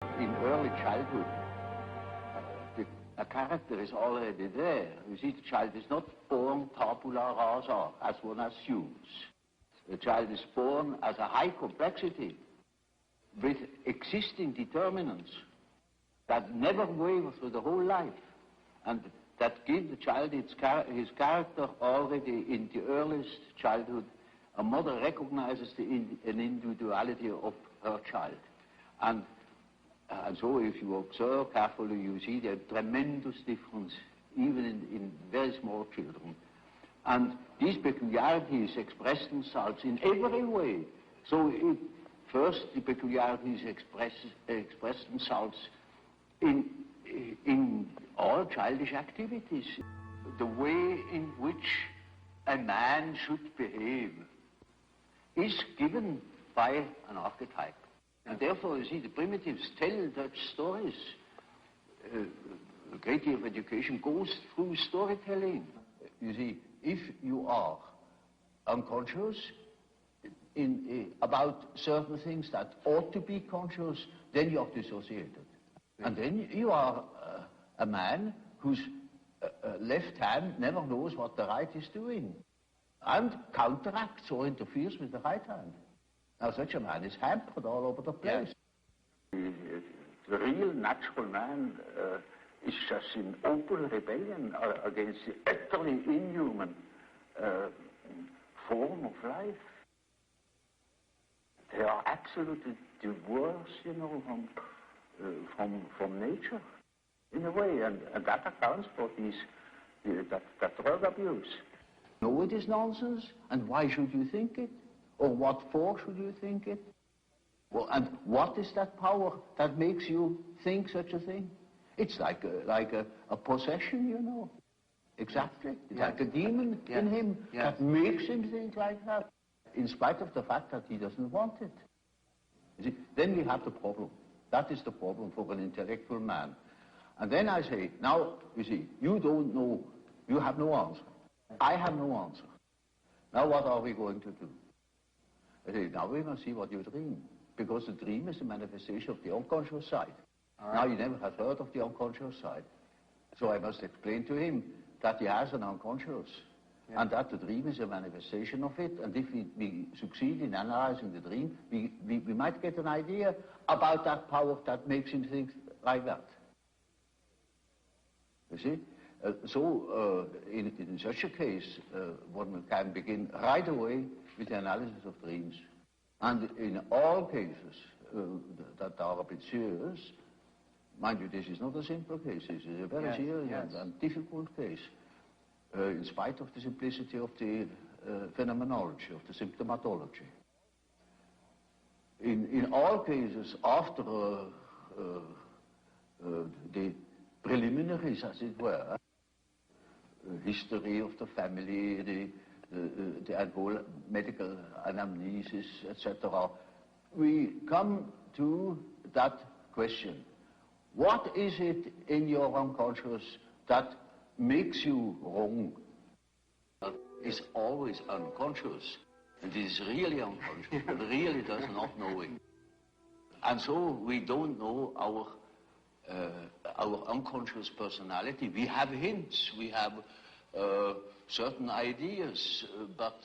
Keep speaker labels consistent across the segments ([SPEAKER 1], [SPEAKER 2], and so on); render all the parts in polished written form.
[SPEAKER 1] In early childhood, a character is already there. You see, the child is not born tabula rasa, as one assumes. The child is born as a high complexity with existing determinants that never waver through the whole life, and that give the child his character already in the earliest childhood. A mother recognizes an individuality of her child. And so if you observe carefully, you see the tremendous difference, even in very small children. And these peculiarities express themselves in every way. So first, the peculiarities express themselves in all childish activities. The way in which a man should behave is given by an archetype. And therefore, you see, the primitives tell such stories. A great deal of education goes through storytelling. You see, if you are unconscious about certain things that ought to be conscious, then you are dissociated. And then you are a man whose left hand never knows what the right is doing, and counteracts or interferes with the right hand. Now, such a man is hampered all over the place.
[SPEAKER 2] The real natural man is just in open rebellion against the utterly inhuman form of life. They are absolutely divorced, you know, from nature, in a way, and that accounts for that drug abuse.
[SPEAKER 1] No, it is nonsense, and why should you think it? Or what for should you think it? Well, and what is that power that makes you think such a thing? It's like a possession, you know. Exactly. It's like a demon in him that makes him think like that, in spite of the fact that he doesn't want it. You see, then we have the problem. That is the problem for an intellectual man. And then I say, now, you see, you don't know, you have no answer. I have no answer. Now what are we going to do? I say, now we must see what you dream, because the dream is a manifestation of the unconscious side. Right. Now, he never has heard of the unconscious side. So I must explain to him that he has an unconscious, and that the dream is a manifestation of it. And if we succeed in analyzing the dream, we might get an idea about that power that makes him think like that. You see? In such a case, one can begin right away with the analysis of dreams. And in all cases that are a bit serious, mind you, this is not a simple case, this is a very serious and difficult case, in spite of the simplicity of the phenomenology, of the symptomatology. In all cases, after the preliminaries, as it were, history of the family, the whole medical anamnesis, etc., we come to that question. What is it in your unconscious that makes you wrong? It's always unconscious, and it is really unconscious. It really does not know it. And so we don't know our unconscious personality. We have hints, we have certain ideas, but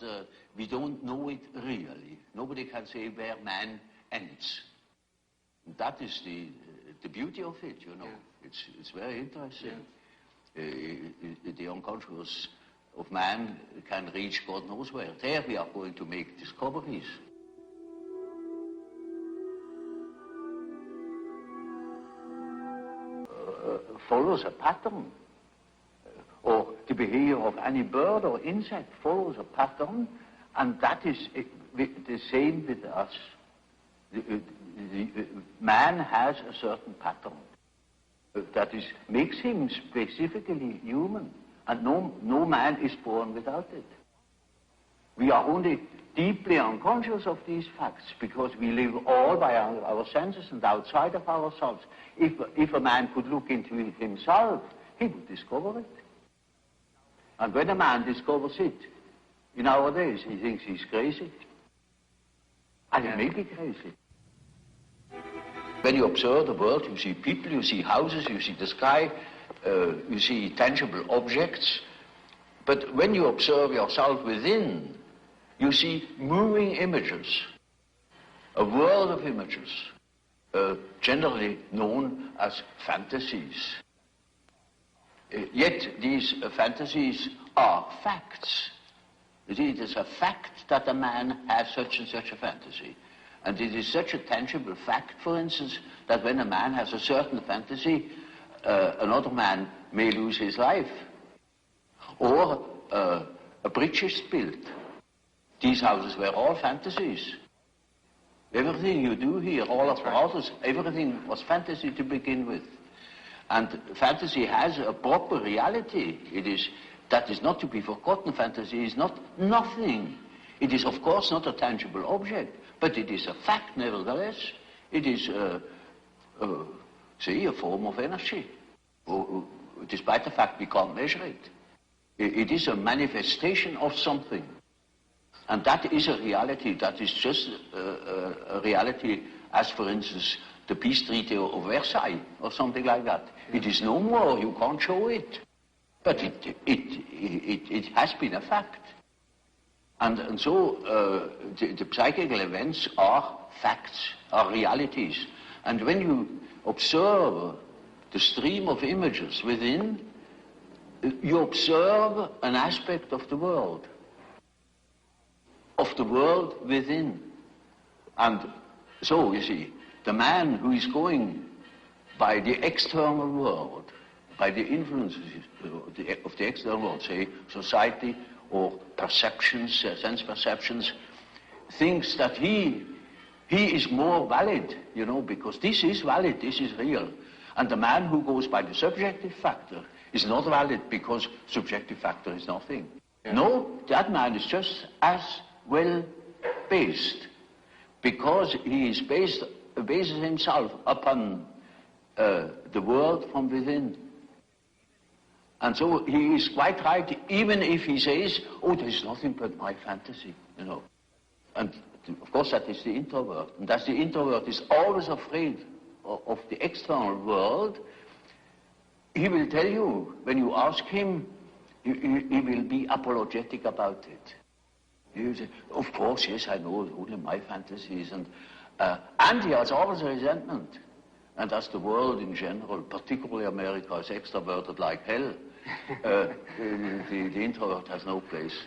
[SPEAKER 1] we don't know it really. Nobody can say where man ends. That is the beauty of it, you know. It's very interesting. The unconscious of man can reach God knows where. There we are going to make discoveries. Follows a pattern, or the behavior of any bird or insect follows a pattern, and that is the same with us. Man has a certain pattern that makes him specifically human, and no man is born without it. We are only deeply unconscious of these facts because we live all by our senses and outside of ourselves. If a man could look into it himself, he would discover it. And when a man discovers it, in our days, he thinks he's crazy. And he may be crazy. When you observe the world, you see people, you see houses, you see the sky, you see tangible objects. But when you observe yourself within, you see moving images, a world of images, generally known as fantasies. Yet these fantasies are facts. You see, it is a fact that a man has such and such a fantasy. And it is such a tangible fact, for instance, that when a man has a certain fantasy, another man may lose his life. Or a bridge is built. These houses were all fantasies. Everything you do here, all of the houses, everything was fantasy to begin with. And fantasy has a proper reality. That is not to be forgotten. Fantasy is not nothing. It is, of course, not a tangible object, but it is a fact nevertheless. It is, say, a form of energy, despite the fact we can't measure it. It is a manifestation of something. And that is a reality. That is just a reality as, for instance, the peace treaty of Versailles or something like that. It is no more. You can't show it. But it has been a fact. And so the psychical events are facts, are realities. And when you observe the stream of images within, you observe an aspect of the world within. And so, you see, the man who is going by the external world, by the influences of the external world, say society or perceptions, sense perceptions, thinks that he is more valid, you know, because this is valid, this is real. And the man who goes by the subjective factor is not valid because subjective factor is nothing. Yeah. No, that man is just as well based, because he is bases himself upon the world from within. And so he is quite right, even if he says, oh, there is nothing but my fantasy, you know. And of course that is the introvert. And that the introvert is always afraid of the external world. He will tell you, when you ask him, he will be apologetic about it. He will say, of course, yes, I know, only my fantasies. And he has always a resentment. And as the world in general, particularly America, is extroverted like hell, the introvert has no place.